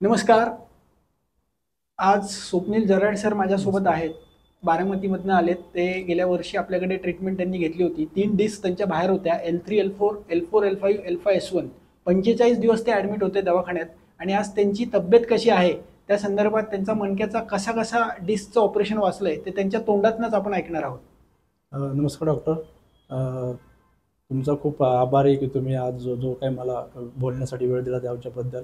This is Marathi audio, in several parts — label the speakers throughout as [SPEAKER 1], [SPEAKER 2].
[SPEAKER 1] नमस्कार. आज स्वप्नील जराड सर माझ्यासोबत आहेत. बारामतीमधनं आलेत. ते गेल्या वर्षी आपल्याकडे ट्रीटमेंट त्यांनी घेतली होती. 3 डिस्क त्यांच्या बाहेर होत्या. L3, L4, L4, L5, L5, S1. 45 दिवस ते ॲडमिट होते दवाखान्यात आणि आज त्यांची तब्येत कशी आहे त्या संदर्भात त्यांचा मणक्याचा कसा कसा डिस्कचं ऑपरेशन वाचलंय ते त्यांच्या तोंडातनंच आपण ऐकणार आहोत.
[SPEAKER 2] नमस्कार डॉक्टर. तुमचा खूप आभार आहे की तुम्ही आज जो जो काही मला बोलण्यासाठी वेळ दिला त्याच्याबद्दल.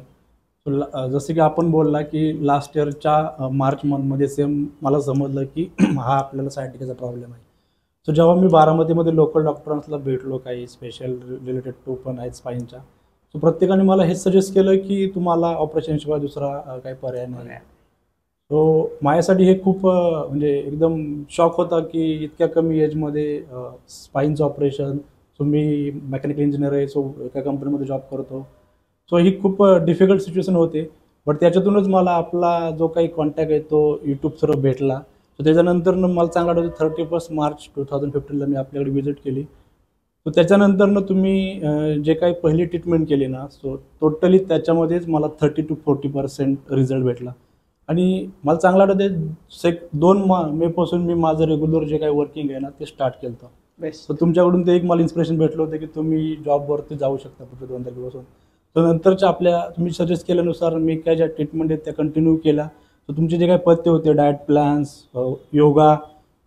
[SPEAKER 2] जसं की आपण बोलला की लास्ट इयरच्या मार्च मंथमध्ये सेम मला समजलं की हा आपल्याला सायटिकाचा प्रॉब्लेम आहे. सो जेव्हा मी बारामतीमध्ये लोकल डॉक्टरांना भेटलो, काही स्पेशल रिलेटेड टू पण आहेत स्पाईनच्या, सो प्रत्येकाने मला हेच सजेस्ट केलं की तुम्हाला ऑपरेशनशिवाय दुसरा काही पर्याय नाही. सो माझ्यासाठी हे खूप म्हणजे एकदम शॉक होता की इतक्या कमी एजमध्ये स्पाईनचं ऑपरेशन. सो मी मेकॅनिकल इंजिनियर आहे, सो एका कंपनीमध्ये जॉब करतो. सो ही खूप डिफिकल्ट सिच्युएशन होते. बट त्याच्यातूनच मला आपला जो काही कॉन्टॅक्ट आहे तो यूट्यूब थ्रू भेटला. सो त्याच्यानंतरनं मला चांगला वाटतं 31 मार्च 2015ला मी आपल्याकडे व्हिजिट केली. सो त्याच्यानंतरनं तुम्ही जे काही पहिली ट्रीटमेंट केली ना, सो टोटली त्याच्यामध्येच मला 30 to 40% रिझल्ट भेटला. आणि मला चांगला वाटतं 2 मेपासून मी माझं रेग्युलर जे काही वर्किंग आहे ना ते स्टार्ट केलं होतं.
[SPEAKER 1] बेस्ट.
[SPEAKER 2] तर तुमच्याकडून ते एक मला इन्स्पिरेशन भेटलं होतं की तुम्ही जॉबवरती जाऊ शकता पुढच्या 2 तारखेपासून. तर नंतरच्या आपल्या तुम्ही सजेस्ट केल्यानुसार मी काय ज्या ट्रीटमेंट आहेत त्या कंटिन्यू केल्या. तर तुमचे जे काही पथ्य होते, डाएट प्लॅन्स, योगा,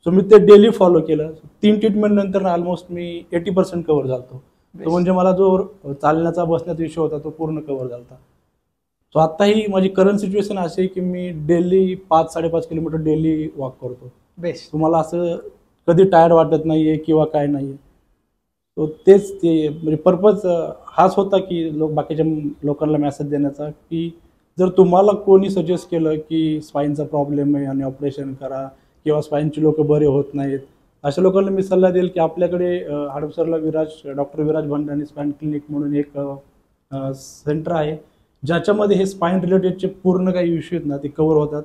[SPEAKER 2] सो मी ते डेली फॉलो केलं. 3 ट्रीटमेंट नंतर ऑलमोस्ट मी 80% कव्हर झालो होतो. तो म्हणजे मला जो चालण्याचा बसण्याचा विषय होता तो पूर्ण कव्हर झाला होता. सो आत्ताही माझी करंट सिच्युएशन अशी आहे की मी डेली 5-5.5 किलोमीटर डेली वॉक करतो.
[SPEAKER 1] बेस्ट.
[SPEAKER 2] तुम्हाला असं कधी टायर्ड वाटत नाही आहे किंवा काय नाही आहे. तो तेच ते म्हणजे पर्पज हाच होता की बाकीच्या लोकांना मेसेज देण्याचा की जर तुम्हाला कोणी सजेस्ट केलं की स्पाईनचा प्रॉब्लेम आहे आणि ऑपरेशन करा किंवा स्पाईनची लोक बरे होत नाहीत, अशा लोकांना मी सल्ला देईल की आपल्याकडे हडपसरला doctor Viraj Bhandari spine clinic म्हणून एक सेंटर आहे ज्याच्यामध्ये हे स्पाईन रिलेटेडचे पूर्ण काही इश्यू आहेत ना ते कव्हर होतात.